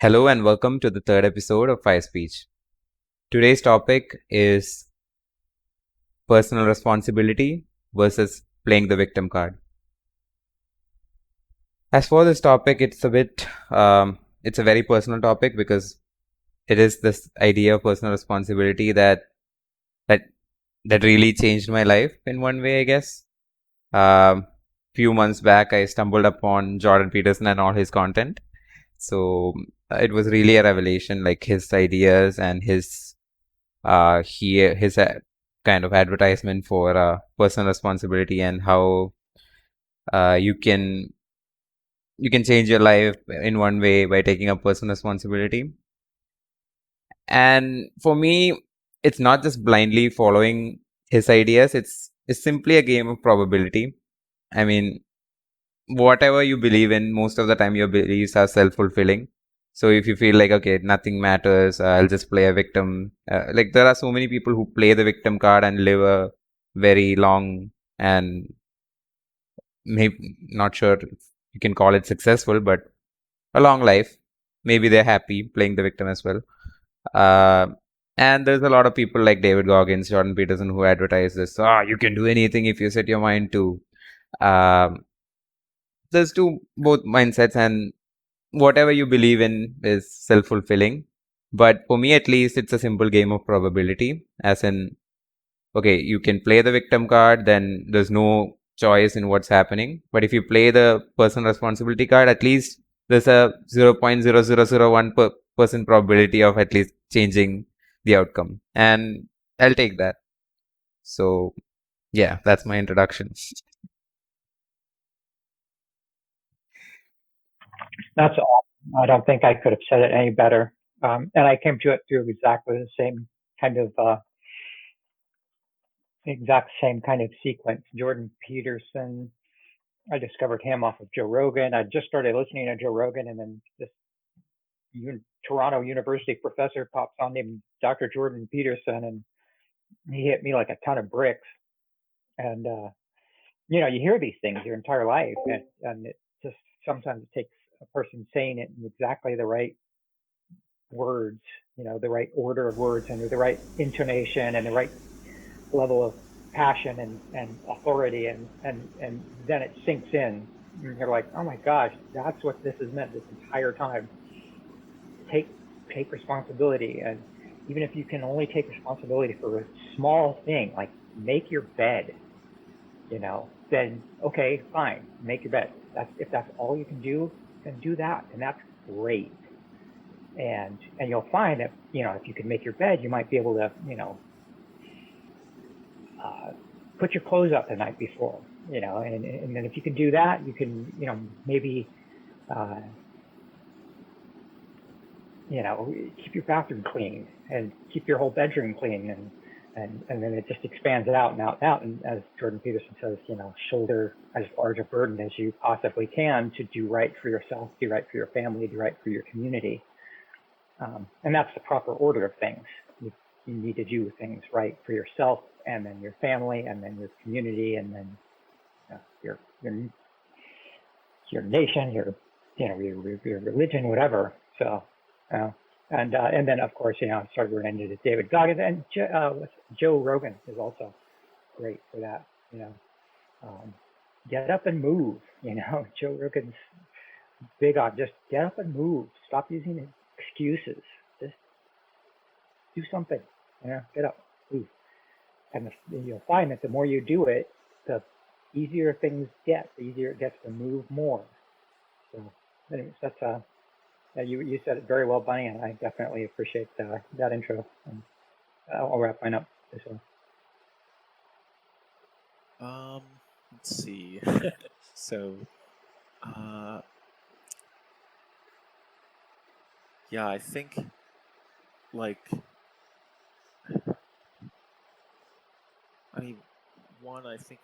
Hello and welcome to the third episode of Firespeech. Today's topic is personal responsibility versus playing the victim card. As for this topic, it's a very personal topic because it is this idea of personal responsibility that that really changed my life in one way, I guess. Few months back, I stumbled upon Jordan Peterson and all his content. So it was really a revelation, like his ideas and his kind of advertisement for personal responsibility and how you can change your life in one way by taking up personal responsibility. And for me, it's not just blindly following his ideas. It's simply a game of probability. I mean, whatever you believe in, most of the time your beliefs are self-fulfilling. So if you feel like, okay, nothing matters, I'll just play a victim. Like there are so many people who play the victim card and live a very long and maybe not sure if you can call it successful, but a long life. Maybe they're happy playing the victim as well. Uh, and there's a lot of people like David Goggins, Jordan Peterson who advertise this. You can do anything if you set your mind to. Um, there's two both mindsets, and whatever you believe in is self-fulfilling. But for me, at least, it's a simple game of probability. As in, okay, you can play the victim card, then there's no choice in what's happening. But if you play the personal responsibility card, at least there's a 0.0001% probability of at least changing the outcome. And I'll take that. So, yeah, that's my introduction. That's awesome. I don't think I could have said it any better. And I came to it through exactly the same kind of sequence. Jordan Peterson, I discovered him off of Joe Rogan. I just started listening to Joe Rogan, and then this Toronto University professor pops on named Dr. Jordan Peterson, and he hit me like a ton of bricks. And you hear these things your entire life, and it just sometimes it takes a person saying it in exactly the right words, the right order of words and the right intonation and the right level of passion and authority, and then it sinks in. And you're like, oh my gosh, that's what this has meant this entire time. Take responsibility, and even if you can only take responsibility for a small thing, like make your bed, then okay, fine, make your bed. If that's all you can do, then do that, and that's great. And you'll find that if you can make your bed, you might be able to put your clothes up the night before, and then if you can do that, you can maybe uh, keep your bathroom clean and keep your whole bedroom clean, and then it just expands out and out and out. And as Jordan Peterson says, shoulder as large a burden as you possibly can to do right for yourself, do right for your family, do right for your community. And that's the proper order of things. You need to do things right for yourself, and then your family, and then your community, and then your nation, your religion, whatever. So, and then of course, I started running into David Goggins, and Joe Rogan is also great for that. Get up and move. Joe Rogan's big on just get up and move. Stop using excuses. Just do something. Get up, move. And you'll find that the more you do it, the easier things get. The easier it gets to move more. So, anyways, that's you said it very well, Bunny, and I definitely appreciate that intro. And I'll wrap mine up this one. Let's see. So, yeah, I think like I mean, one, I think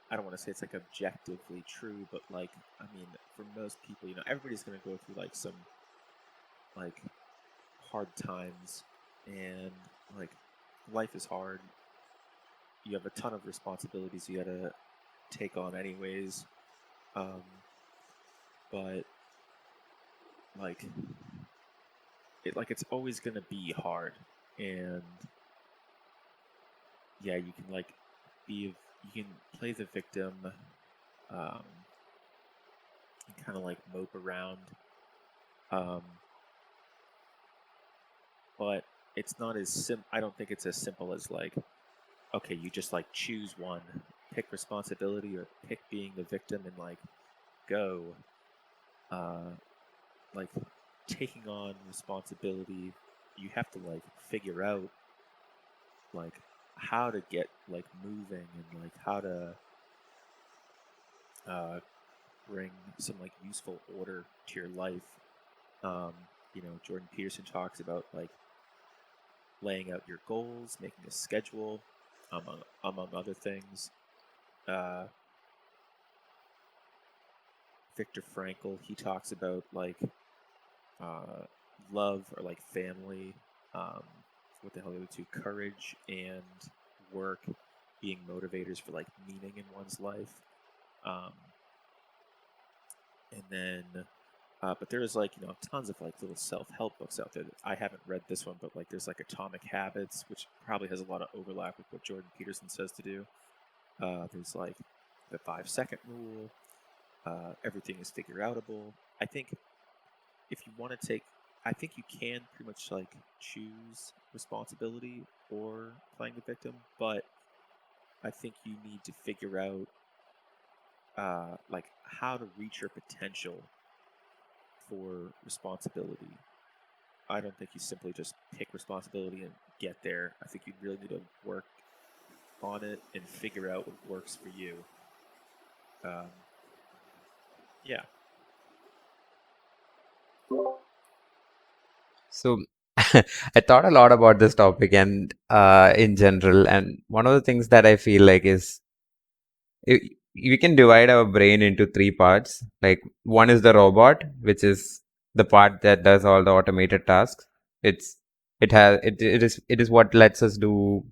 I don't want to say it's like objectively true, but like I mean, for most people, everybody's gonna go through like some like hard times, and like life is hard. You have a ton of responsibilities you gotta take on anyways. But like it's always gonna be hard, and yeah, you can you can play the victim, and kind of mope around, um, but it's not as I don't think it's as simple as okay, you just choose one, pick responsibility or pick being the victim and go. Uh, like taking on responsibility, you have to figure out how to get moving and how to uh, bring some useful order to your life. Um, Jordan Peterson talks about laying out your goals, making a schedule, among other things. Uh, Viktor Frankl, he talks about uh, love or family. What the hell are the other two? Courage and work being motivators for meaning in one's life. Um, and then, but there's tons of little self-help books out there. That I haven't read this one, but there's Atomic Habits, which probably has a lot of overlap with what Jordan Peterson says to do. There's the 5-second rule. Everything is figure outable. I think if you want to take, I think you can pretty much choose responsibility or playing the victim, but I think you need to figure out how to reach your potential for responsibility. I don't think you simply just pick responsibility and get there. I think you really need to work on it and figure out what works for you. Yeah. So I thought a lot about this topic and in general, and one of the things that I feel like is we can divide our brain into three parts. Like one is the robot, which is the part that does all the automated tasks. It's it is what lets us do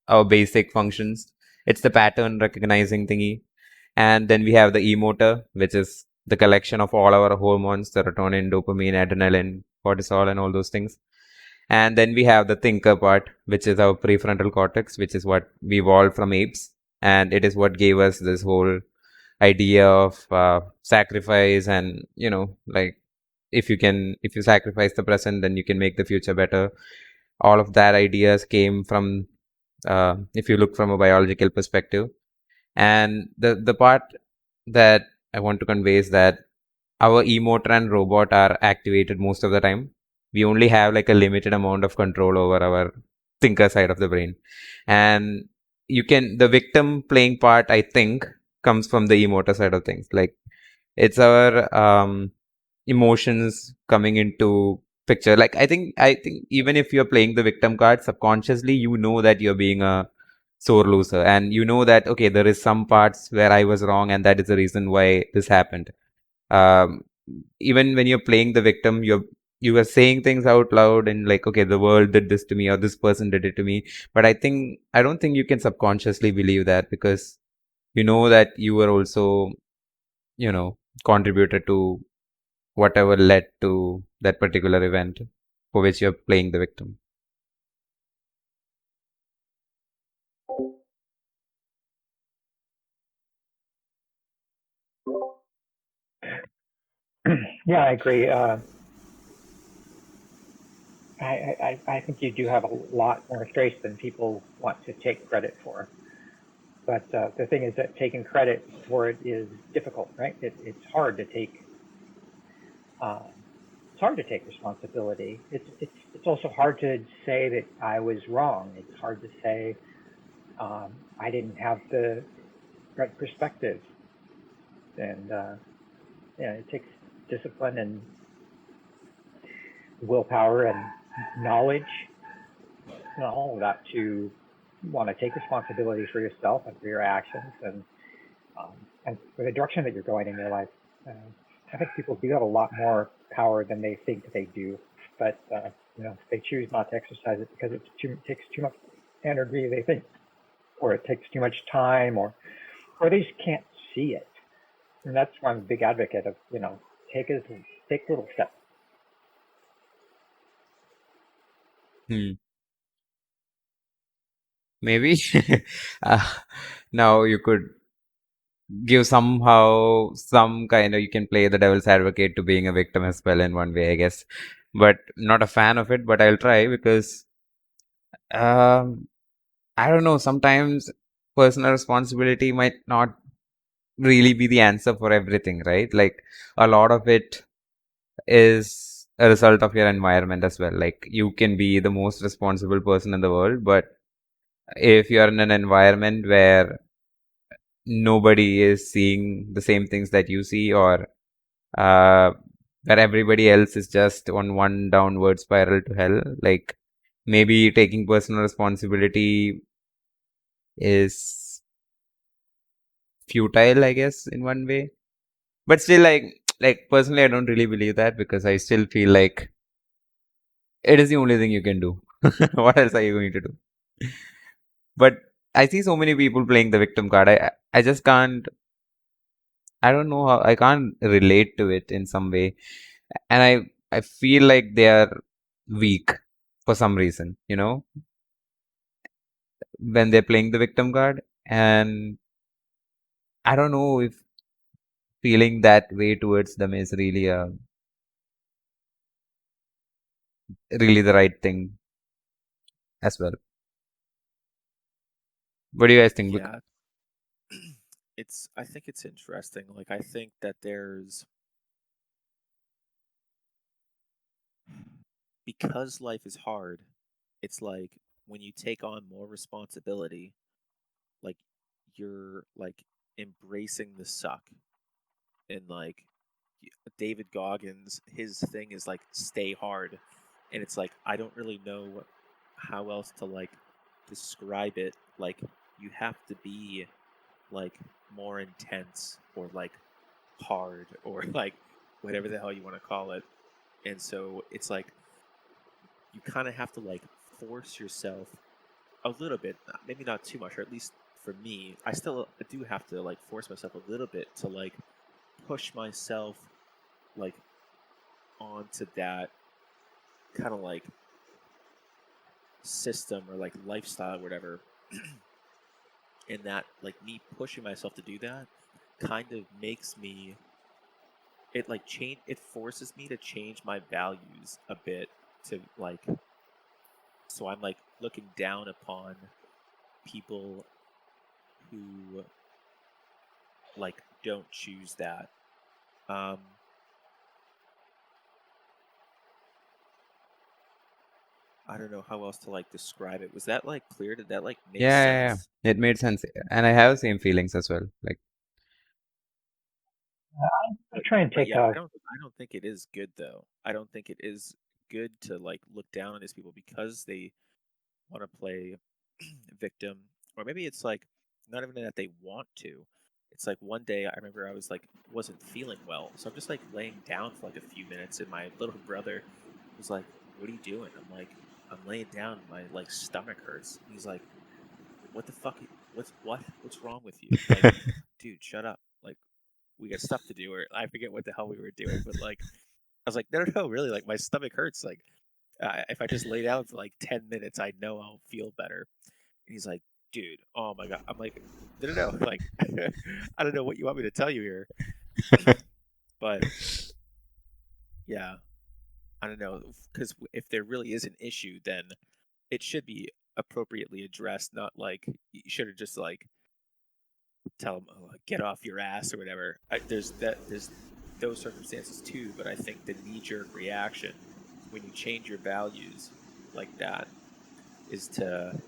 our basic functions. It's the pattern recognizing thingy. And then we have the emoter, which is the collection of all our hormones, serotonin, dopamine, adrenaline, cortisol, and all those things. And then we have the thinker part, which is our prefrontal cortex, which is what we evolved from apes. And it is what gave us this whole idea of sacrifice and, if you sacrifice the present, then you can make the future better. All of that ideas came from, if you look from a biological perspective. And the part that I want to convey is that our emoter and robot are activated most of the time. We only have a limited amount of control over our thinker side of the brain. And the victim playing part, I think, comes from the emoter side of things. It's our emotions coming into picture. I think even if you're playing the victim card subconsciously, you know that you're being a sore loser, and you know that, okay, there is some parts where I was wrong, and that is the reason why this happened. um, Even when you're playing the victim, you are saying things out loud and okay, the world did this to me or this person did it to me. But I don't think you can subconsciously believe that, because you know that you were also, contributed to whatever led to that particular event for which you're playing the victim. Yeah, I agree. I think you do have a lot more traits than people want to take credit for. But the thing is that taking credit for it is difficult, right? It's hard to take um, it's hard to take responsibility. It's also hard to say that I was wrong. It's hard to say I didn't have the right perspective, and yeah, it takes discipline and willpower and knowledge, all of that to want to take responsibility for yourself and for your actions um, and for the direction that you're going in your life. Uh, I think people do have a lot more power than they think they do, but they choose not to exercise it because it takes too much energy. They think, or it takes too much time, or they just can't see it. And that's why I'm a big advocate of take little steps. Hmm. Maybe. uh, now you could give somehow some kind of, you can play the devil's advocate to being a victim as well in one way, I guess. But not a fan of it, but I'll try because um, I don't know. Sometimes personal responsibility might not really be the answer for everything, right? Like a lot of it is a result of your environment as well. Like you can be the most responsible person in the world, but if you're in an environment where nobody is seeing the same things that you see, or uh, where everybody else is just on one downward spiral to hell, like maybe taking personal responsibility is futile, I guess, in one way. But still, like personally, I don't really believe that because I still feel like it is the only thing you can do. What else are you going to do? But I see so many people playing the victim card. I just can't. I don't know how I can't relate to it in some way, and I feel like they are weak for some reason. When they're playing the victim card, and I don't know if feeling that way towards them is really the right thing as well. What do you guys think? Yeah, I think it's interesting. Like, I think that because life is hard, it's like when you take on more responsibility, like you're like embracing the suck. And like David Goggins, his thing is like stay hard. And it's like I don't really know how else to like describe it. Like you have to be like more intense or like hard or like whatever the hell you want to call it. And so it's like you kind of have to like force yourself a little bit, maybe not too much, or at least for me, I still do have to like force myself a little bit to like push myself like onto that kind of like system or like lifestyle or whatever. And that like me pushing myself to do that kind of makes me it like change it forces me to change my values a bit to like so I'm like looking down upon people who like don't choose that. Um I don't know how else to like describe it. Was that like clear? Did that like make Yeah. sense? It made sense, and I have the same feelings as well. Like, I try and But take yeah, a I don't think it is good though. I don't think it is good to like look down on these people because they want to play victim, or maybe it's like not even that they want to. It's like one day I remember I was like wasn't feeling well, so I'm just like laying down for like a few minutes, and my little brother was like, "What are you doing?" I'm like, "I'm laying down. My like stomach hurts." He's like, "What the fuck? What's wrong with you?" Like, dude, shut up. Like, we got stuff to do, or I forget what the hell we were doing, but like, I was like, no, no, no, really, like my stomach hurts. Like, if I just lay down for like 10 minutes, I know I'll feel better. And he's like, dude, oh my god. I'm like, no, no, no, like, I don't know what you want me to tell you here, but yeah, I don't know, because if there really is an issue, then it should be appropriately addressed, not like you should have just like tell them, oh, get off your ass or whatever. There's those circumstances too, but I think the knee jerk reaction when you change your values like that is to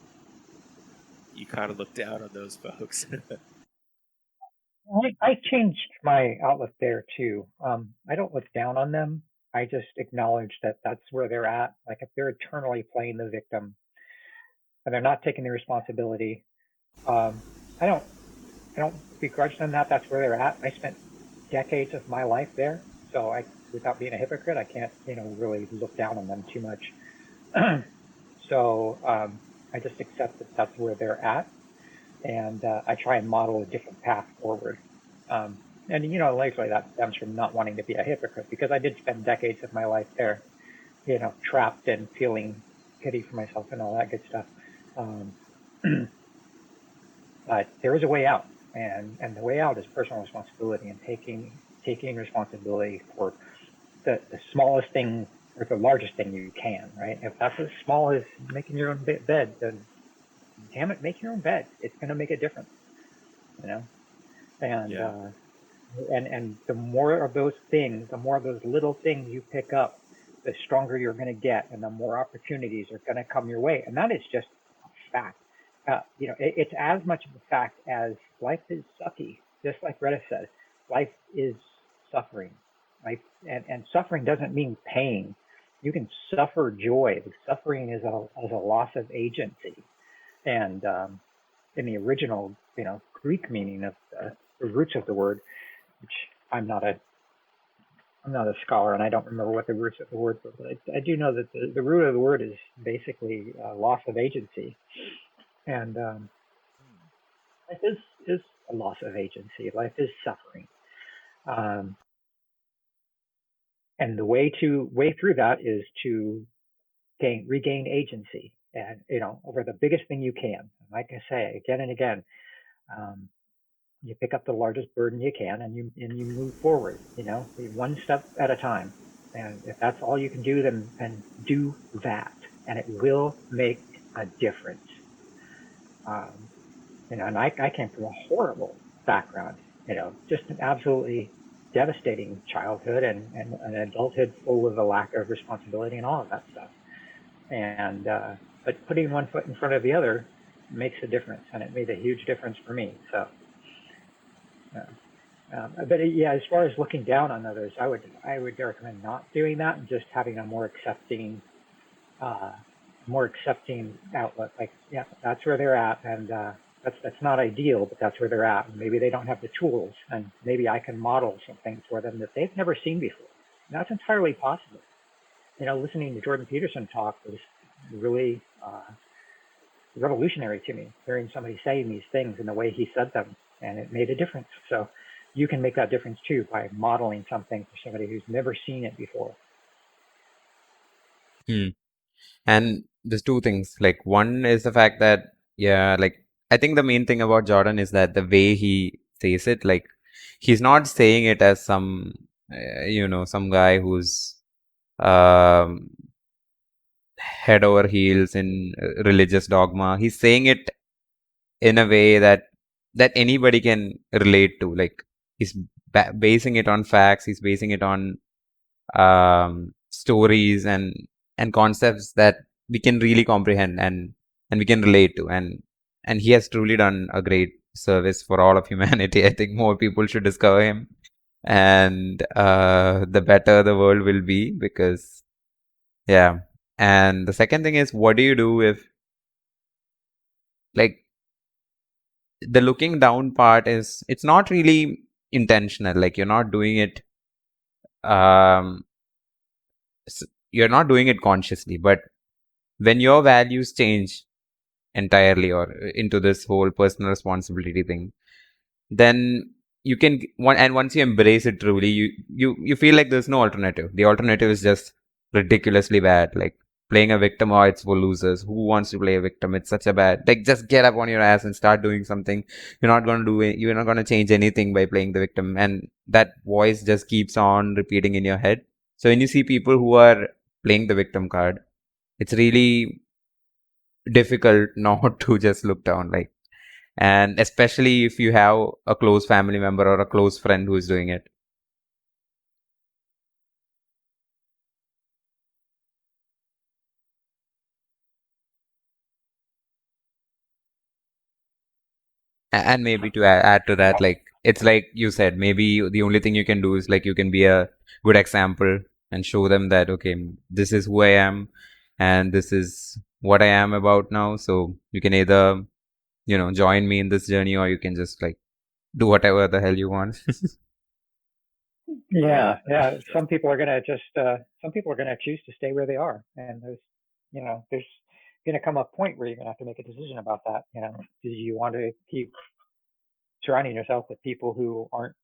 you kind of look down on those folks. I changed my outlook there too. I don't look down on them. I just acknowledge that that's where they're at. Like if they're eternally playing the victim and they're not taking the responsibility, um, I don't I don't begrudge them that that's where they're at. I spent decades of my life there, so without being a hypocrite, I can't really look down on them too much. So I just accept that that's where they're at, and I try and model a different path forward. Um, and largely that stems from not wanting to be a hypocrite because I did spend decades of my life there, trapped and feeling pity for myself and all that good stuff. But there is a way out, and the way out is personal responsibility and taking responsibility for the smallest thing or the largest thing you can, right? If that's as small as making your own bed, then damn it, make your own bed. It's going to make a difference, you know? And, Yeah. uh, and the more of those things, the more of those little things you pick up, the stronger you're going to get, and the more opportunities are going to come your way. And that is just a fact. It's as much of a fact as life is sucky. Just like Retta said, life is suffering. Life and suffering doesn't mean pain. You can suffer joy. Suffering is a loss of agency. And in the original, Greek meaning of the roots of the word, which I'm not a I'm not a scholar and I don't remember what the roots of the word were, but I do know that the root of the word is basically loss of agency, and Hmm. life is a loss of agency. Life is suffering, um, and the way through that is to regain agency, and over the biggest thing you can. Like I say again and again, um, you pick up the largest burden you can and you move forward, one step at a time. And if that's all you can do, then do that, and it will make a difference. um, and I came from a horrible background, just an absolutely devastating childhood and an adulthood full of a lack of responsibility and all of that stuff. And but putting one foot in front of the other makes a difference, and it made a huge difference for me. So uh, but yeah, as far as looking down on others, I would recommend not doing that and just having a uh, more accepting outlook. Like, yeah, that's where they're at, and that's not ideal, but that's where they're at. And maybe they don't have the tools, and maybe I can model something for them that they've never seen before. And that's entirely possible. Listening to Jordan Peterson talk was really revolutionary to me, hearing somebody saying these things and the way he said them, and it made a difference. So you can make that difference too by modeling something for somebody who's never seen it before. Hmm. And there's two things. Like one is the fact that yeah, like I think the main thing about Jordan is that the way he says it, like he's not saying it as some some guy who's um head over heels in religious dogma. He's saying it in a way that anybody can relate to. Like he's basing it on facts. He's basing it on stories and concepts that we can really comprehend and we can relate to. And he has truly done a great service for all of humanity. I think more people should discover him, and the better the world will be because yeah. And the second thing is, what do you do if like the looking down part is it's not really intentional, like you're not doing it um you're not doing it consciously, but when your values change entirely or into this whole personal responsibility thing, then you can once you embrace it truly, you feel like there's no alternative. The alternative is just ridiculously bad, like playing a victim. Or it's for losers. Who wants to play a victim? It's such a bad, like just get up on your ass and start doing something. You're not going to do it. You're not going to change anything by playing the victim, and that voice just keeps on repeating in your head. So when you see people who are playing the victim card, it's really difficult not to just look down, like, and especially if you have a close family member or a close friend who is doing it. And maybe to add to that, like it's like you said, maybe the only thing you can do is like you can be a good example and show them that okay, this is who I am and this is what I am about now. So you can either join me in this journey, or you can just like do whatever the hell you want. Yeah. Yeah, yeah. That's Some people are gonna choose to stay where they are, and there's gonna come a point where you're gonna have to make a decision about that. Do you want to keep surrounding yourself with people who aren't,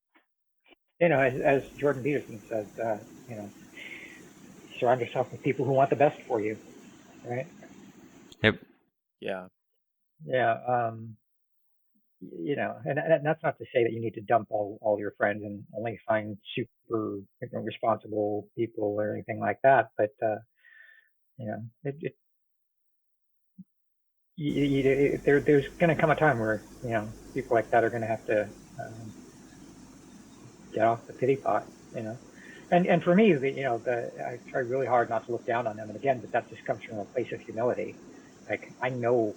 as Jordan Peterson says, you know, surround yourself with people who want the best for you, right? Yep. Yeah. Yeah. And that's not to say that you need to dump all your friends and only find super responsible people or anything like that. But it there's going to come a time where people like that are going to have to get off the pity pot. You know, and for me, I try really hard not to look down on them. And again, but that just comes from a place of humility. Like I know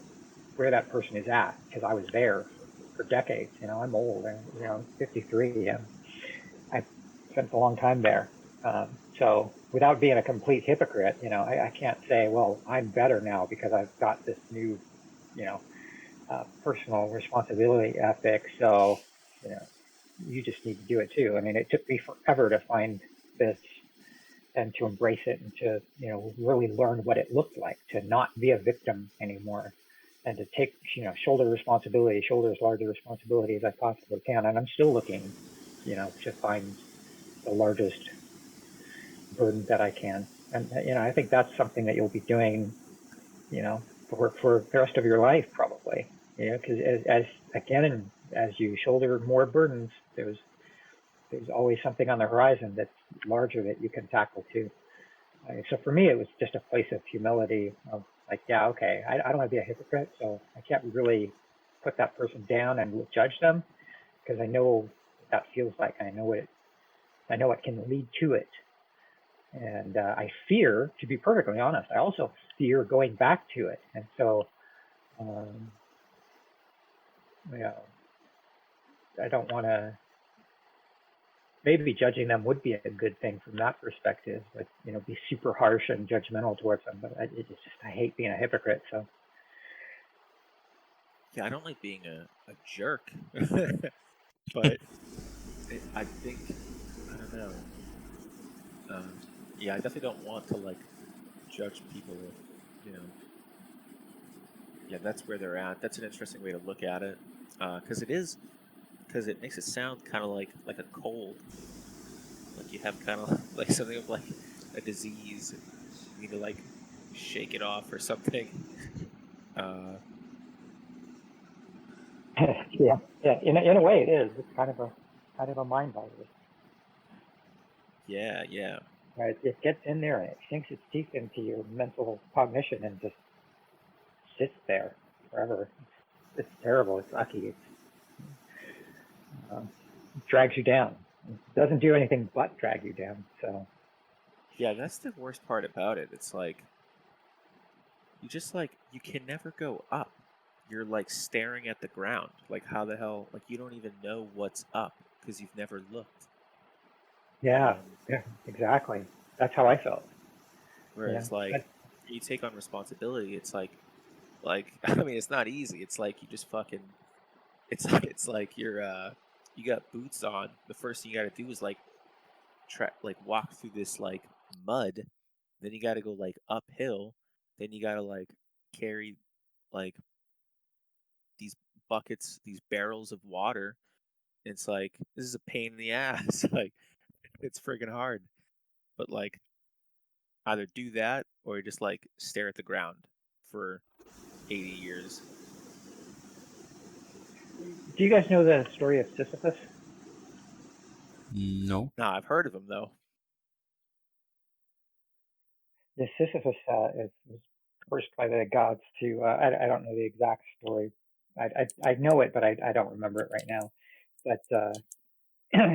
where that person is at because I was there for decades. I'm old. I'm 53. I've spent a long time there. So without being a complete hypocrite, I can't say, well, I'm better now because I've got this new, you know, personal responsibility ethic. So, you know, you just need to do it too. I mean, it took me forever to find this and to embrace it and to, really learn what it looked like to not be a victim anymore and to take, shoulder as large a responsibility as I possibly can. And I'm still looking, to find the largest burden that I can. And I think that's something that you'll be doing, for the rest of your life probably. Because as again, as you shoulder more burdens, there's always something on the horizon that's larger that you can tackle too. So for me, it was just a place of humility of like, yeah, okay, I don't want to be a hypocrite, so I can't really put that person down and judge them because I know what that feels like. I know it can lead to it. And I fear, to be perfectly honest, I also fear going back to it. And so, um, you know, I don't want to. Maybe judging them would be a good thing from that perspective, but be super harsh and judgmental towards them. But I hate being a hypocrite. So Yeah, I don't like being a jerk, but I think I don't know. Yeah, I definitely don't want to like judge people if yeah, that's where they're at. That's an interesting way to look at it, because it makes it sound kind of like a cold, like you have kind of like something of like a disease. You need to like shake it off or something. Uh, yeah. In a way, it is. It's kind of a mind virus. yeah, yeah, Right? It gets in there and it sinks its teeth into your mental cognition and just sits there forever. It's terrible. It's lucky. It drags you down. It doesn't do anything but drag you down. So yeah. That's the worst part about it. It's like you just like you can never go up. You're like staring at the ground. Like how the hell? Like you don't even know what's up because you've never looked. yeah, And yeah, exactly. That's how I felt. whereas like But you take on responsibility, it's like I mean it's not easy. It's like you just fucking it's like you got boots on. The first thing you got to do is like walk through this like mud. Then you got to go like uphill. Then you got to like carry like these buckets, these barrels of water. It's like this is a pain in the ass. Like it's friggin' hard. But like either do that or just like stare at the ground for 80 years. do you guys know the story of Sisyphus? No. Nah, I've heard of them though. The Sisyphus was cursed by the gods to. I don't know the exact story. I know it, but I don't remember it right now. But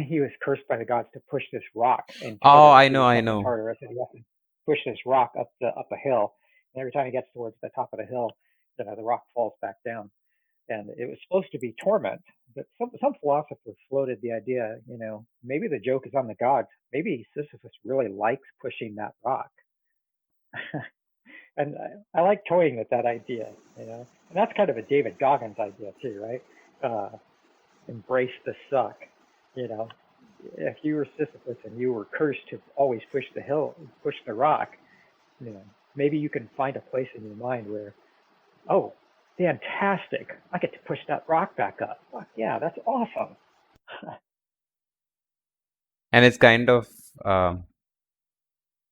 he was cursed by the gods to push this rock in Oh, Tartarus. I He know, was I sent to know. Tartarus, and he has to push this rock up a hill. And every time he gets towards the top of the hill, the rock falls back down. And it was supposed to be torment, but some philosopher floated the idea. Maybe the joke is on the gods. Maybe Sisyphus really likes pushing that rock. And I like toying with that idea. And that's kind of a David Goggins idea too, right? Embrace the suck. You know, if you were Sisyphus and you were cursed to always push the rock, maybe you can find a place in your mind where, oh, fantastic, I get to push that rock back up. Fuck yeah, that's awesome. And it's kind of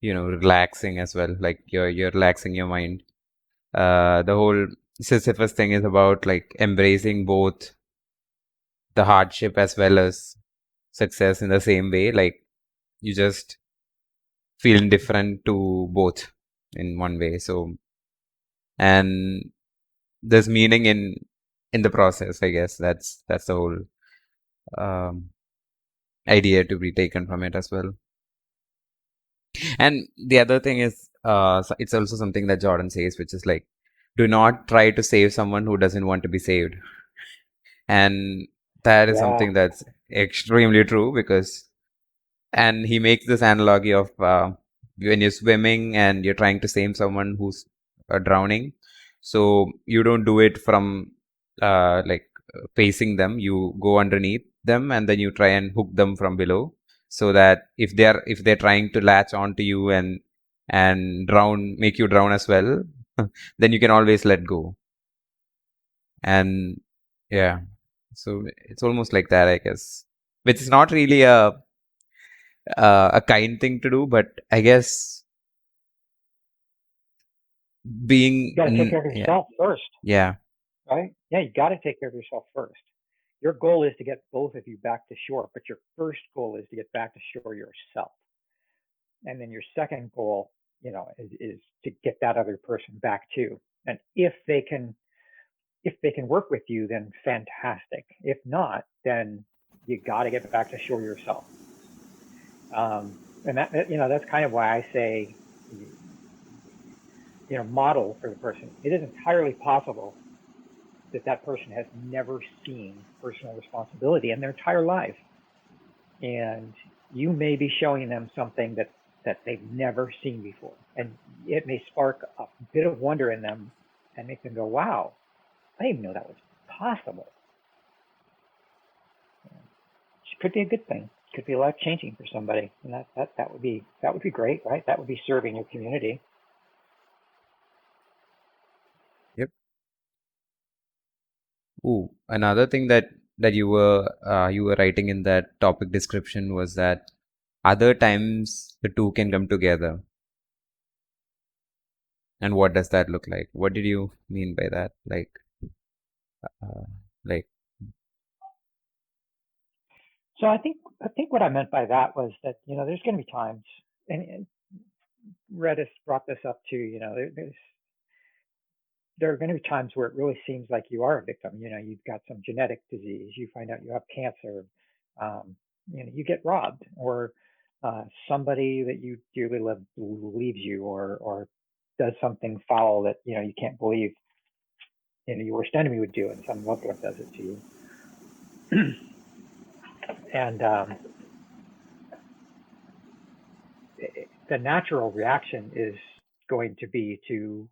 relaxing as well. Like you're relaxing your mind. The whole Sisyphus thing is about like embracing both the hardship as well as success in the same way. Like you just feel indifferent to both in one way. So, and there's meaning in the process. I guess that's the whole um, idea to be taken from it as well. And the other thing is, it's also something that Jordan says, which is like, do not try to save someone who doesn't want to be saved. And that is Yeah. something that's extremely true because, and he makes this analogy of when you're swimming and you're trying to save someone who's drowning. So you don't do it from facing them. You go underneath them and then you try and hook them from below, so that if they're trying to latch onto you and drown, make you drown as well, then you can always let go. And yeah, so it's almost like that, I guess, which is not really a kind thing to do, but I guess You got to take care of yeah, yourself first, yeah, right? Yeah, you got to take care of yourself first. Your goal is to get both of you back to shore, but your first goal is to get back to shore yourself. And then your second goal, is to get that other person back too. And if they can work with you, then fantastic. If not, then you got to get back to shore yourself. And that's kind of why I say, model for the person. It is entirely possible that that person has never seen personal responsibility in their entire life, and you may be showing them something that they've never seen before, and it may spark a bit of wonder in them and make them go, "Wow, I didn't even know that was possible." It could be a good thing. It could be life changing for somebody, and that would be great, right? That would be serving your community. yep. Ooh, another thing that you were writing in that topic description was that other times the two can come together. And what does that look like? What did you mean by that? Uh, like, So I think what I meant by that was that there's going to be times, and Redis brought this up too. There are going to be times where it really seems like you are a victim. You've got some genetic disease, you find out you have cancer, you get robbed, or somebody that you dearly love leaves you, or does something foul that you can't believe your worst enemy would do, and some loved one does it to you. And the natural reaction is going to be to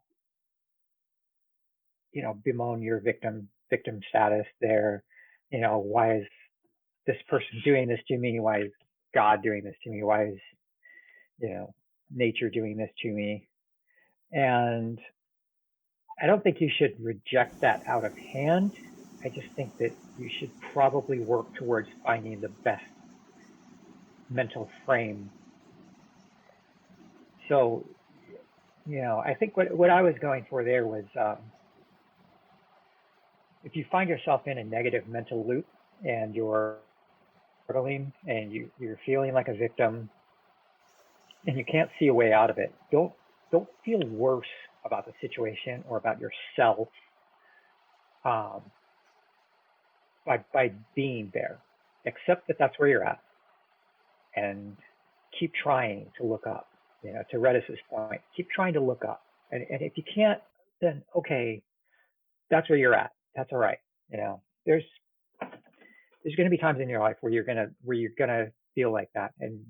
bemoan your victim status there. Why is this person doing this to me? Why is God doing this to me? Why is you know nature doing this to me? And I don't think you should reject that out of hand. I just think that you should probably work towards finding the best mental frame. So I think what I was going for there was, if you find yourself in a negative mental loop and you're struggling and you're feeling like a victim and you can't see a way out of it, don't feel worse about the situation or about yourself, um, by being there. Accept that that's where you're at and keep trying to look up. To Redis's point, keep trying to look up. And if you can't, then okay, that's where you're at. That's all right. There's going to be times in your life where you're gonna feel like that, and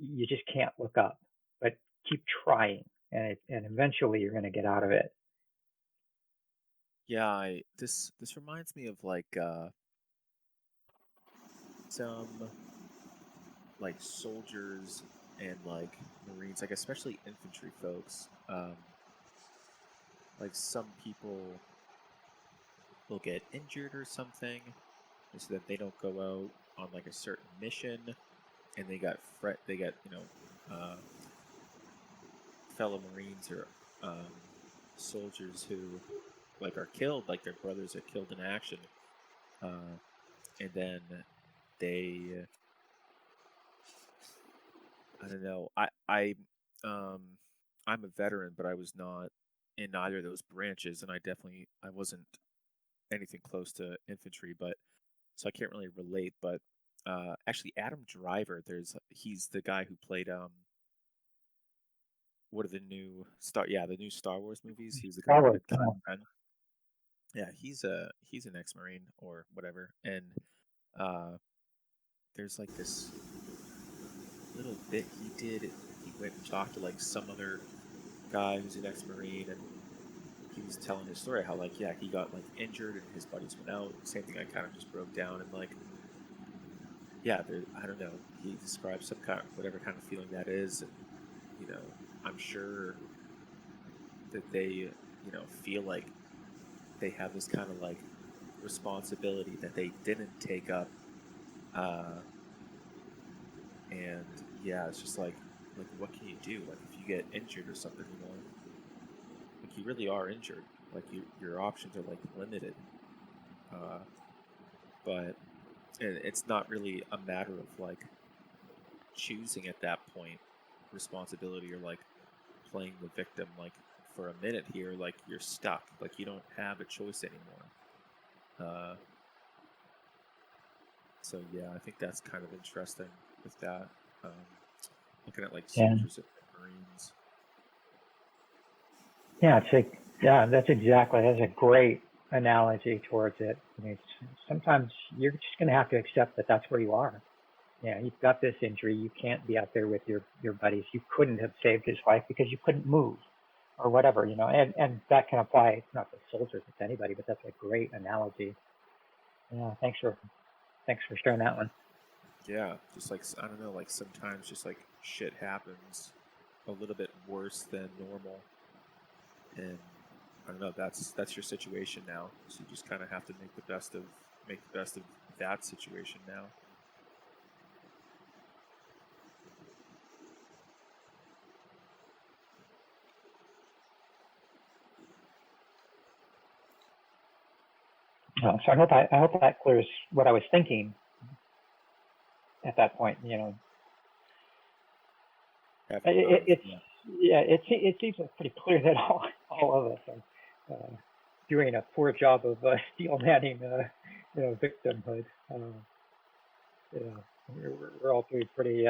you just can't look up. But keep trying, and eventually you're going to get out of it. Yeah, this reminds me of like some like soldiers and like Marines, like especially infantry folks. Like some people will get injured or something, and so that they don't go out on like a certain mission, and they got fellow Marines or um, soldiers who like are killed, like their brothers are killed in action, and then they, I don't know, um, I'm a veteran, but I was not in either of those branches, and I wasn't anything close to infantry, but so I can't really relate. But actually, Adam Driver, he's the guy who played what are the new the new Star Wars movies. He was the guy who Star Wars. played Kylo Ren. Yeah, he's an ex-marine or whatever, and uh, there's like this little bit he did. He went and talked to like some other guy who's an ex-marine, and he was telling his story how like he got like injured and his buddies went out. Same thing. I kind of just broke down and like I don't know. He describes some kind of whatever kind of feeling that is, and I'm sure that they feel like they have this kind of like responsibility that they didn't take up, uh, and it's just like what can you do? Like if you get injured or something, like you really are injured. Like your options are like limited, uh, but and it's not really a matter of like choosing at that point responsibility or like playing the victim like for a minute here like you're stuck like you don't have a choice anymore. So I think that's kind of interesting with that, um, looking at like Yeah. soldiers and marines. Yeah, that's a great analogy towards it. I mean, sometimes you're just going to have to accept that that's where you are. Yeah, you've got this injury. You can't be out there with your buddies. You couldn't have saved his life because you couldn't move, or whatever. And that can apply not to soldiers, but to anybody. But that's a great analogy. Yeah, thanks for sharing that one. Just like I don't know, like sometimes just like shit happens a little bit worse than normal, and I don't know. That's your situation now, so you just kind of have to make the best of that situation now. So I hope that clears what I was thinking at that point. It's it seems pretty clear that all of us are doing a poor job of steel manning victimhood. We're all pretty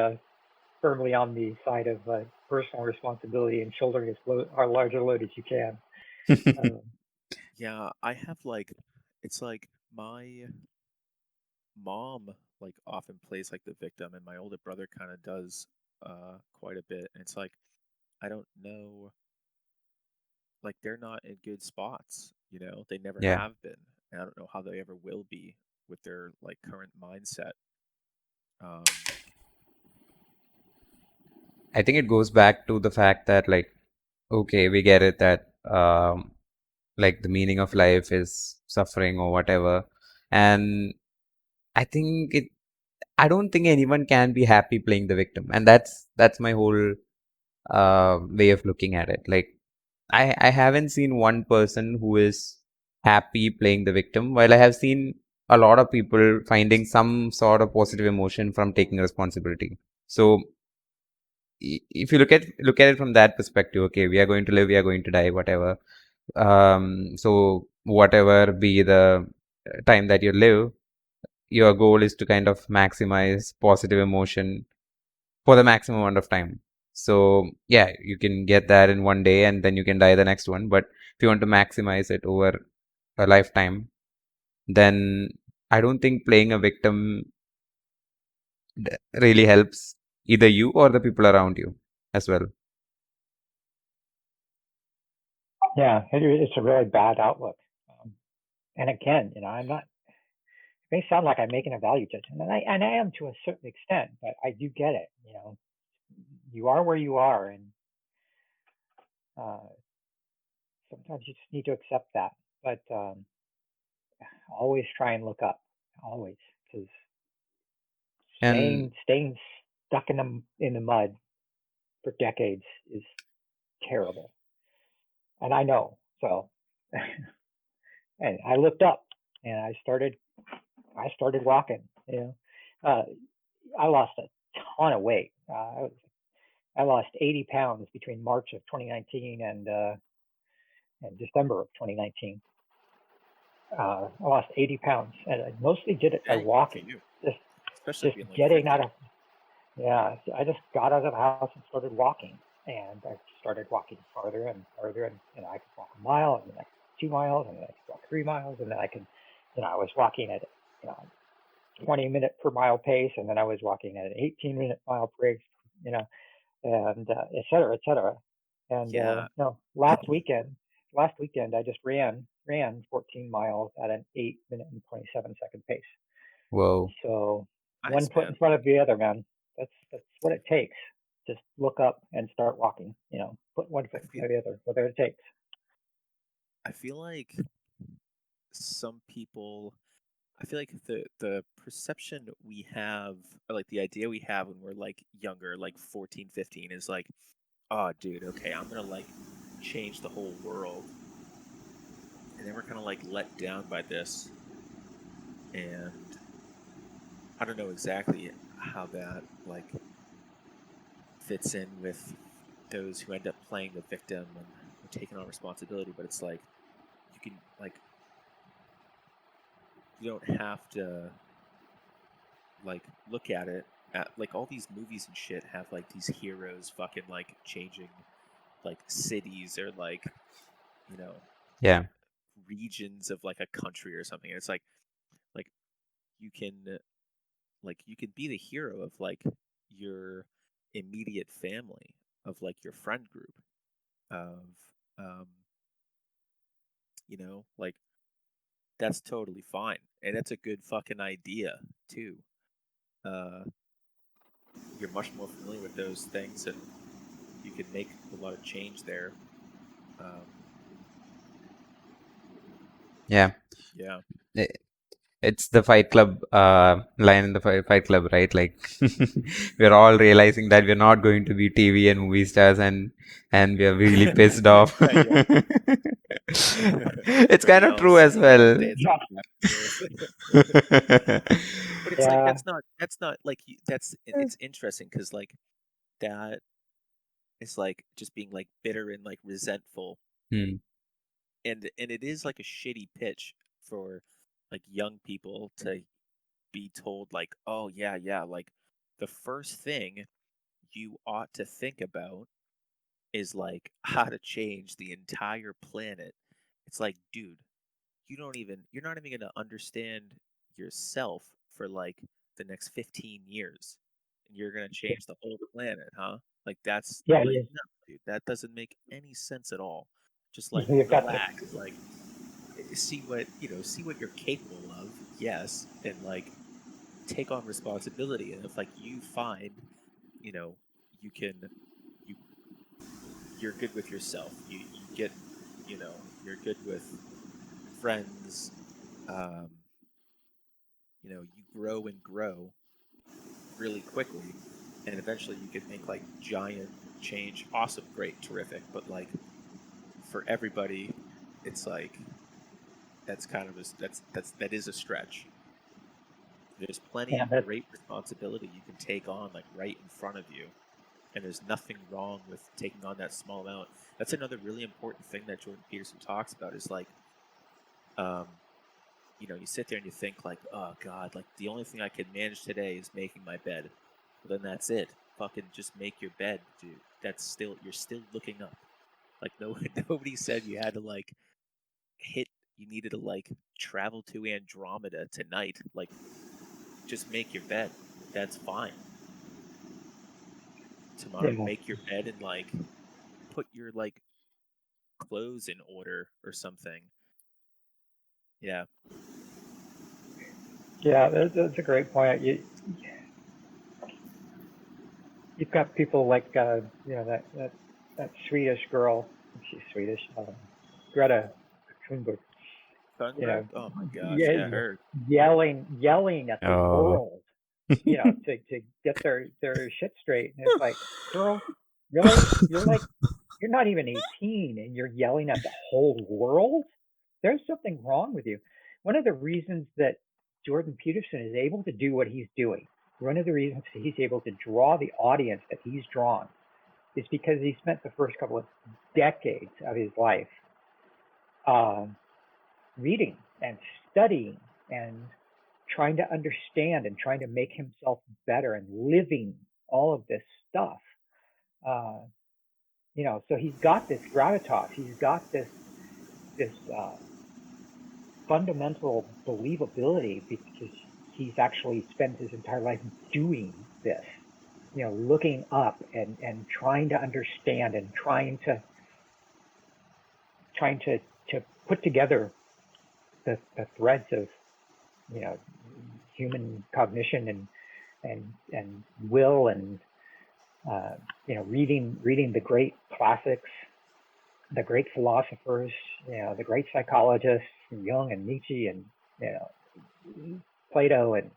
firmly on the side of personal responsibility and shouldering our larger load as you can. Um, I have like it's like my mom like often plays like the victim, and my older brother kind of does quite a bit. And it's like I don't know, like they're not in good spots. They never Yeah. have been, and I don't know how they ever will be with their like current mindset. Um, I think it goes back to the fact that, like, okay, we get it that like the meaning of life is suffering or whatever, and I think it. I don't think anyone can be happy playing the victim, and that's my whole way of looking at it. Like, I haven't seen one person who is happy playing the victim, while I have seen a lot of people finding some sort of positive emotion from taking responsibility. So if you look at it from that perspective, okay, we are going to live, we are going to die, whatever. So whatever be the time that you live, your goal is to kind of maximize positive emotion for the maximum amount of time. So you can get that in one day and then you can die the next one. But if you want to maximize it over a lifetime, then I don't think playing a victim really helps either you or the people around you as well. yeah, it's a really bad outlook. And again, I'm not. It may sound like I'm making a value judgment, and I am to a certain extent, but I do get it. You are where you are, and uh, sometimes you just need to accept that. But always try and look up, always, because And staying stuck in the mud for decades is terrible. and I know. So, and I looked up and I started walking. Uh, I lost a ton of weight. I lost 80 pounds between March of 2019 and December of 2019. I lost 80 pounds, and I mostly did it by Dang, good for walking. you. Just Especially just being like getting out 50. of yeah. I just got out of the house and started walking, and I started walking farther and farther, and I could walk a mile, and then I could walk 2 miles, and then I could walk 3 miles, and then I could, I was walking at 20-minute per mile pace, and then I was walking at an 18-minute mile pace, you know, and et cetera, et cetera. And Yeah, last weekend I just ran 14 miles at an 8-minute and 27-second pace. Whoa. So one nice, foot in man. front of the other, man. That's what it takes. Just look up and start walking. Put one I foot in feel front of the other, whatever it takes. I feel like some people I feel like the perception we have, or like the idea we have when we're like younger, like 14, 15, is like, oh dude, okay, I'm gonna like change the whole world. And then we're kind of like let down by this. And I don't know exactly how that like fits in with those who end up playing the victim and taking on responsibility, but it's like you can like you don't have to like look at it at like all these movies and shit have like these heroes fucking like changing like cities or like you know Yeah. regions of like a country or something. And it's like you can you can be the hero of like your immediate family, of like your friend group, of um like that's totally fine, and that's a good fucking idea too. uh you're much more familiar with those things, and you can make a lot of change there. um Yeah. yeah. I- It's the Fight Club line in the Fight Club, right? Like we're all realizing that we're not going to be TV and movie stars, and we're really pissed off. Yeah. It's But kind we of all true as see that well. it's Yeah, but it's like yeah, that's not like it's interesting because like that is like just being like bitter and like resentful, Hmm. and it is like a shitty pitch for like young people to be told like, oh yeah, yeah, like the first thing you ought to think about is like how to change the entire planet. It's like, dude, you're not even going to understand yourself for like the next 15 years, and you're going to change the whole planet, huh? Like that's yeah. like, no, dude, that doesn't make any sense at all. Just like You've got the relax, like see what you're capable of, yes, and like take on responsibility. And if like you find, you know, you can you you're good with yourself, you get, you're good with friends, um you grow and grow really quickly, and eventually you can make like giant change. Awesome, great, terrific. But like for everybody, it's like that's kind of that is a stretch. There's plenty yeah, of that's great responsibility you can take on like right in front of you, and there's nothing wrong with taking on that small amount. That's another really important thing that Jordan Peterson talks about is like, um, you sit there and you think like, oh God, like the only thing I can manage today is making my bed. Well, then that's it. Fucking just make your bed, dude. You're still looking up. Like no, nobody said you had to like hit. You needed to like travel to Andromeda tonight. Like just make your bed. That's fine. Tomorrow, yeah, make your bed and like put your like clothes in order or something. Yeah. yeah. That's a great point. You've got people like that Swedish girl. She's Swedish. Greta Thunberg. You Thunberg? know, Oh my gosh, yeah, yeah, her. yelling at the Oh. world, to get their shit straight. And it's like, girl, really? You're You're not even 18 and you're yelling at the whole world. There's something wrong with you. One of the reasons that Jordan Peterson is able to do what he's doing, one of the reasons he's able to draw the audience that he's drawn, is because he spent the first couple of decades of his life reading and studying and trying to understand and trying to make himself better and living all of this stuff. So he's got this gravitas. He's got this fundamental believability because he's actually spent his entire life doing this. Looking up and trying to understand and trying to put together the threads of human cognition and will and reading the great classics, the great philosophers, the great psychologists, Jung and Nietzsche and Plato and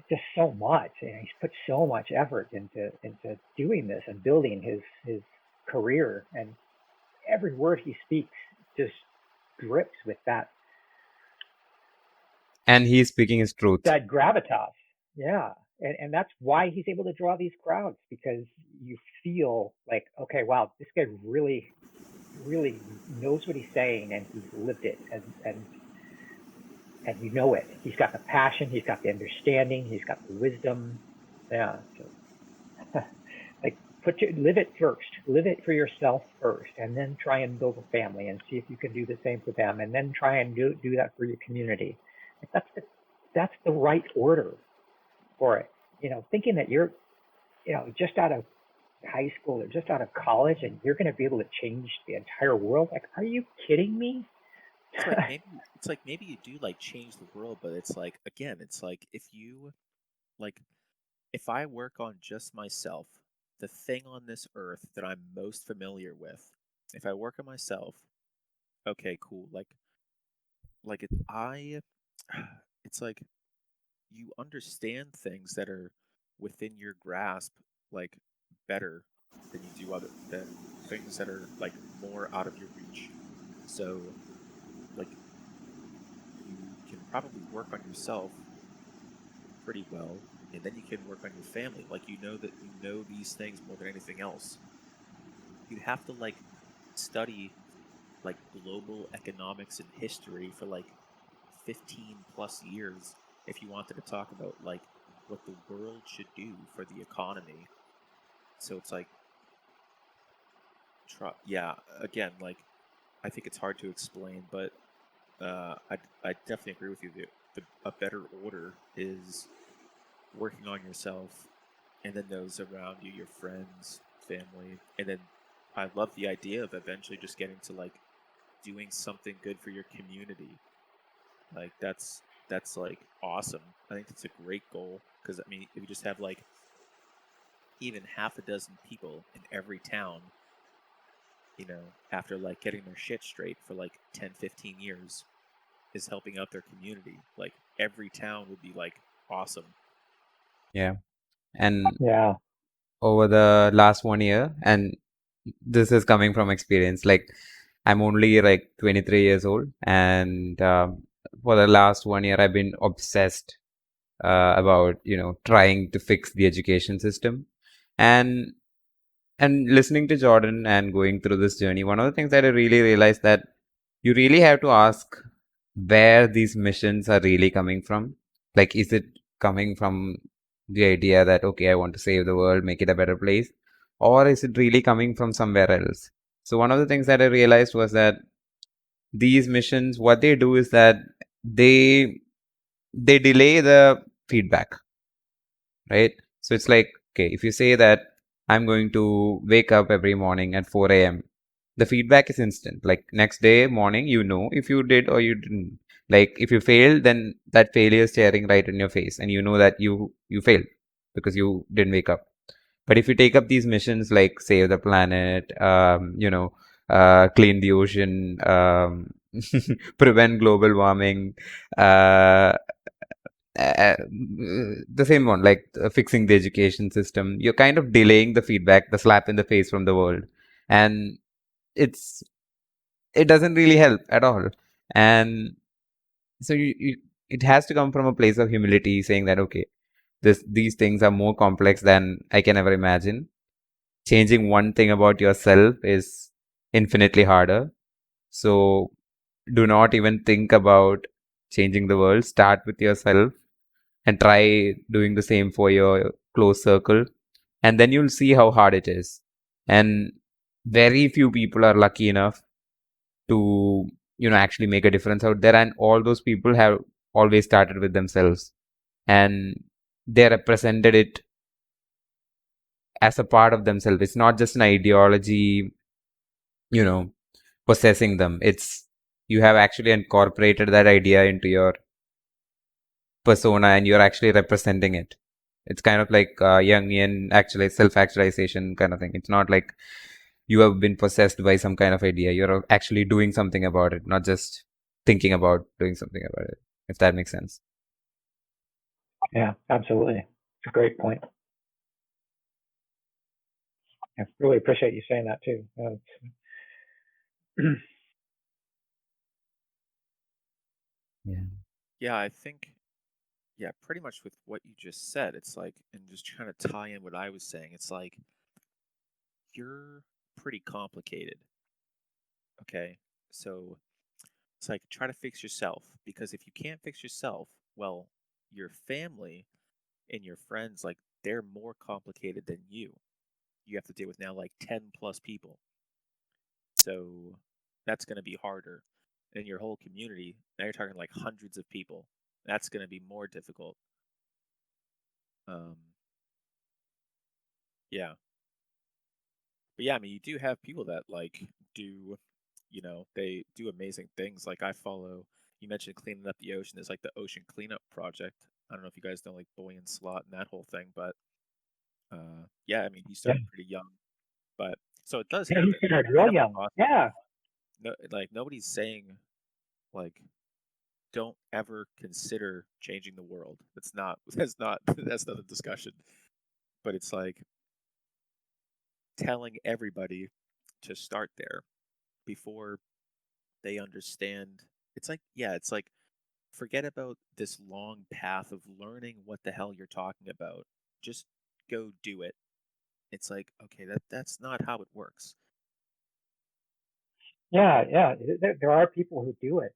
just so much. He's put so much effort into doing this and building his career, and every word he speaks just drips with that. And he's speaking his truth. That gravitas, yeah. And that's why he's able to draw these crowds, because you feel like, okay, wow, this guy really, really knows what he's saying, and he's lived it, and you know it. He's got the passion, he's got the understanding, he's got the wisdom. Yeah. So, like, live it first. Live it for yourself first, and then try and build a family and see if you can do the same for them, and then try and do that for your community. Like, that's the right order for it. Thinking that you're, just out of high school or just out of college and you're going to be able to change the entire world. Like, are you kidding me? It's like maybe you do like change the world, but it's like, again, it's like if I work on just myself, the thing on this earth that I'm most familiar with, if I work on myself, okay, cool. It's like you understand things that are within your grasp, like better than you do than things that are like more out of your reach. So, like, you can probably work on yourself pretty well, and then you can work on your family. Like, you know these things more than anything else. You have to like study like global economics and history for like 15 plus years if you wanted to talk about like what the world should do for the economy. So it's like, again, like, I think it's hard to explain, but I definitely agree with you. A better order is working on yourself, and then those around you, your friends, family, and then I love the idea of eventually just getting to like doing something good for your community. Like, that's like awesome. I think it's a great goal, because I mean, if you just have like even half a dozen people in every town, after like getting their shit straight for like 10-15 years, is helping out their community, like every town would be like awesome. Yeah. And yeah, over the last 1 year, and this is coming from experience, like I'm only like 23 years old, and for the last 1 year I've been obsessed about trying to fix the education system, and listening to Jordan and going through this journey, one of the things that I really realized, that you really have to ask where these missions are really coming from. Like, is it coming from the idea that, okay, I want to save the world, make it a better place, or is it really coming from somewhere else? So one of the things that I realized was that these missions, what they do is that they delay the feedback, right? So it's like, okay, if you say that I'm going to wake up every morning at 4 a.m., the feedback is instant. Like, next day morning, if you did or you didn't. Like, if you failed, then that failure is staring right in your face, and you know that you failed because you didn't wake up. But if you take up these missions like save the planet, clean the ocean, prevent global warming, the same one, like fixing the education system, you're kind of delaying the feedback, the slap in the face from the world. and it's it doesn't really help at all. And so it has to come from a place of humility, saying that okay, these things are more complex than I can ever imagine. Changing one thing about yourself is infinitely harder. So do not even think about changing the world. Start with yourself and try doing the same for your close circle, and then you'll see how hard it is. And very few people are lucky enough to actually make a difference out there, and all those people have always started with themselves, and they represented it as a part of themselves. It's not just an ideology, you know, possessing them. It's you have actually incorporated that idea into your persona and you're actually representing it. It's kind of like Jungian actually self-actualization kind of thing. It's not like you have been possessed by some kind of idea. You're actually doing something about it, not just thinking about doing something about it, if that makes sense. Yeah, absolutely. It's a great point. I really appreciate you saying that too. Yeah. Yeah, I think, yeah, pretty much with what you just said, it's like, and just trying to tie in what I was saying, it's like, you're pretty complicated, okay? So it's like, try to fix yourself, because if you can't fix yourself, well, your family and your friends, like, they're more complicated than you. You have to deal with now like 10 plus people. So that's going to be harder. And your whole community, now you're talking like hundreds of people. That's going to be more difficult. Um, yeah. But yeah, I mean, you do have people that like do, they do amazing things. Like I follow, you mentioned cleaning up the ocean. There's like the Ocean Cleanup Project. I don't know if you guys know like Boyan Slot and that whole thing, but yeah, I mean, he Yeah, started pretty young. But so it does yeah, he happen. started Clean real up the young. process. Yeah, No, like nobody's saying like don't ever consider changing the world. That's not a discussion. But it's like telling everybody to start there before they understand. It's like, yeah, it's like forget about this long path of learning what the hell you're talking about. Just go do it. It's like, okay, that's not how it works. yeah, yeah. There are people who do it.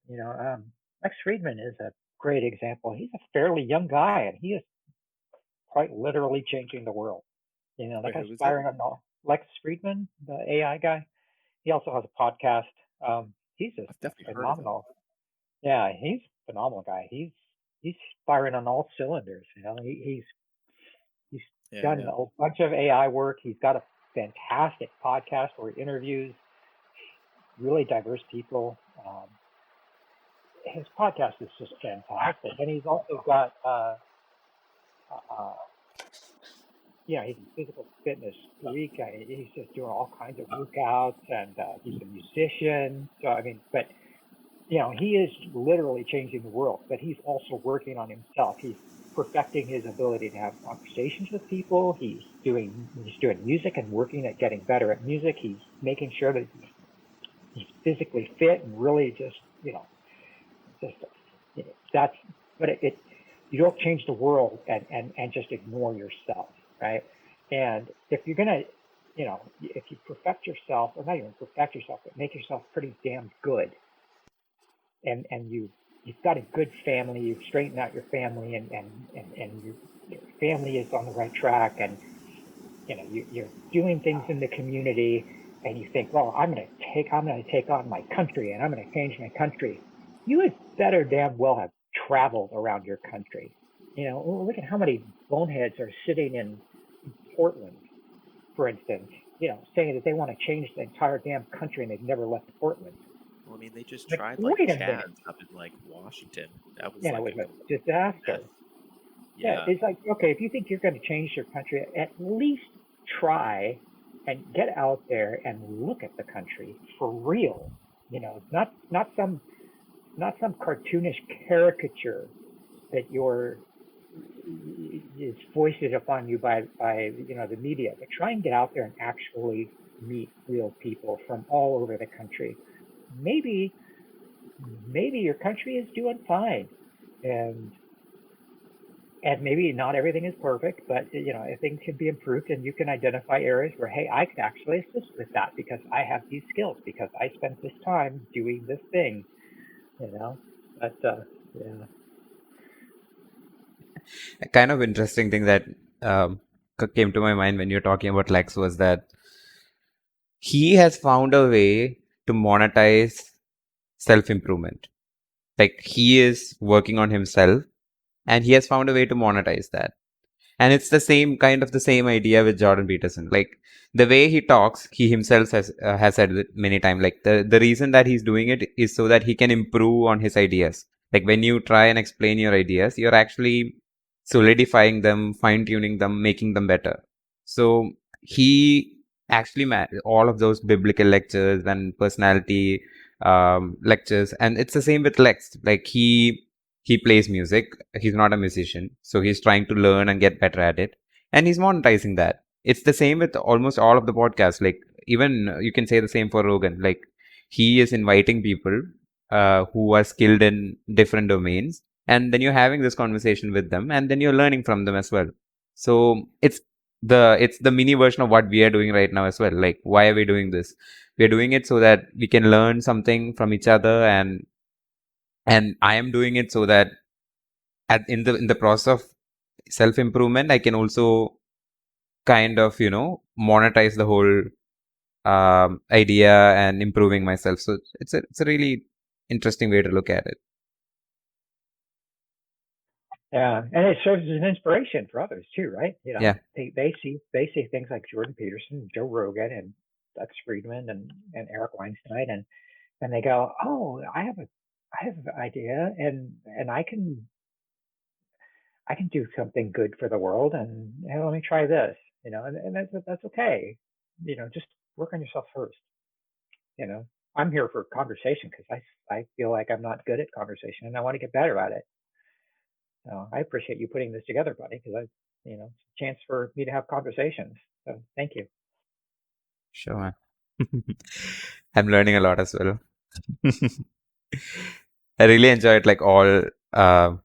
Lex Friedman is a great example. He's a fairly young guy, and he is quite literally changing the world. That Wait, guy's who is it? firing on all. Lex Friedman, the AI guy. He also has a podcast. He's just I've a definitely heard of him. phenomenal. Yeah, he's a phenomenal guy. He's firing on all cylinders. He's Yeah, done yeah. a bunch of AI work. He's got a fantastic podcast where he interviews really diverse people. His podcast is just fantastic, and he's also got uh, he's a physical fitness freak. He's just doing all kinds of workouts, and he's a musician. So I mean, but he is literally changing the world. But he's also working on himself. He's perfecting his ability to have conversations with people. He's doing music and working at getting better at music. He's making sure that he's physically fit and really just that's but you don't change the world and just ignore yourself, right? And if you're gonna if you perfect yourself, or not even perfect yourself, but make yourself pretty damn good, and you've got a good family, you've straightened out your family, and your family is on the right track, and you're doing things in the community, and you think, well, I'm going to take on my country, and I'm going to change my country. You had better damn well have traveled around your country. Look at how many boneheads are sitting in Portland, for instance, saying that they want to change the entire damn country and they've never left Portland. Well, I mean, they just Like, tried like wait a minute. Chaz up in like Washington. That was Yeah, it like was a a complete mess. disaster. Yeah, Yeah. it's like, okay, if you think you're going to change your country, at least try and get out there and look at the country for real. Not some cartoonish caricature that is foisted upon you by the media. But try and get out there and actually meet real people from all over the country. Maybe your country is doing fine, and maybe not everything is perfect, but things can be improved, and you can identify areas where, hey, I could actually assist with that because I have these skills, because I spent this time doing this thing, But yeah, A kind of interesting thing that came to my mind when you're talking about Lex was that he has found a way to monetize self improvement. Like he is working on himself and he has found a way to monetize that. And it's the same idea with Jordan Peterson. Like the way he talks, he himself has said it many times. Like the reason that he's doing it is so that he can improve on his ideas. Like when you try and explain your ideas, you're actually solidifying them, fine tuning them, making them better. So he actually all of those biblical lectures and personality lectures, and it's the same with Lex. Like he plays music. He's not a musician, so he's trying to learn and get better at it, and he's monetizing that. It's the same with almost all of the podcasts. Like even you can say the same for Rogan. Like he is inviting people who are skilled in different domains, and then you're having this conversation with them, and then you're learning from them as well. So it's the mini version of what we are doing right now as well. Like why are we doing this? We're doing it so that we can learn something from each other, and I am doing it so that in the process of self improvement, I can also kind of monetize the whole idea and improving myself. So it's a really interesting way to look at it. yeah, and it serves as an inspiration for others too, right? Yeah. They see things like Jordan Peterson, Joe Rogan, and Lex Friedman, and Eric Weinstein, and they go, oh, I have an idea, and I can do something good for the world, and hey, let me try this, and that's okay. Just work on yourself first. You know, I'm here for conversation because I feel like I'm not good at conversation, and I want to get better at it. So I appreciate you putting this together, buddy, because it's a chance for me to have conversations. So thank you. Sure, man. I'm learning a lot as well. I really enjoyed like all uh,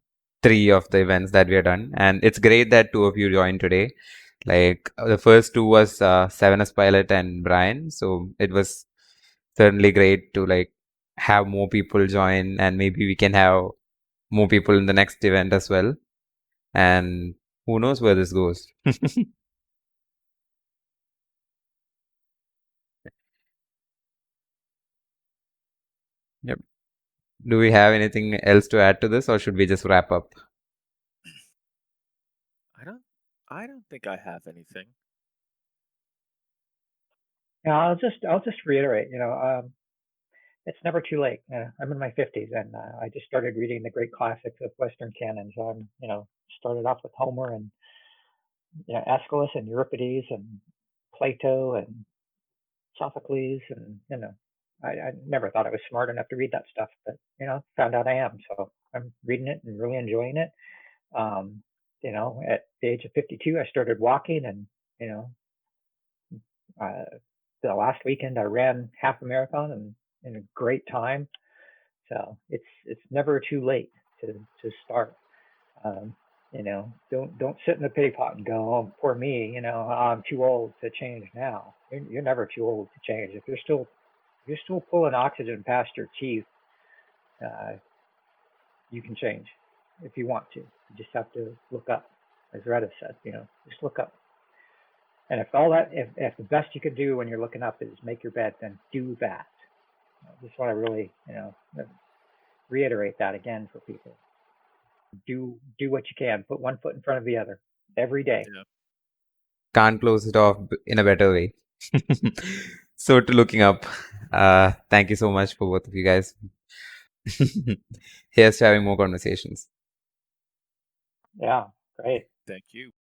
three of the events that we have done, and it's great that two of you joined today. Like the first two was Seven as Pilot and Brian, so it was certainly great to like have more people join, and maybe we can have more people in the next event as well. And who knows where this goes? Yep. Do we have anything else to add to this, or should we just wrap up? I don't think I have anything. Yeah, I'll just reiterate. It's never too late. I'm in my 50s, and I just started reading the great classics of Western canon. So I'm, started off with Homer, and Aeschylus and Euripides and Plato and Sophocles, and I never thought I was smart enough to read that stuff, but found out I am. So I'm reading it and really enjoying it. Um, at the age of 52, I started walking, and you know, uh, the last weekend I ran half a marathon and in a great time. So it's never too late to start. Um, don't sit in the pity pot and go, oh, poor me. I'm too old to change now. You're never too old to change. If you're still pulling oxygen past your teeth, uh, you can change if you want to. You just have to look up, as Retta said. Just look up. And if the best you can do when you're looking up is make your bed, then do that. Just want to really, reiterate that again for people. Do what you can. Put one foot in front of the other every day. Yeah. Can't close it off in a better way. So to looking up, thank you so much for both of you guys. Here's to having more conversations. Yeah, great. Thank you.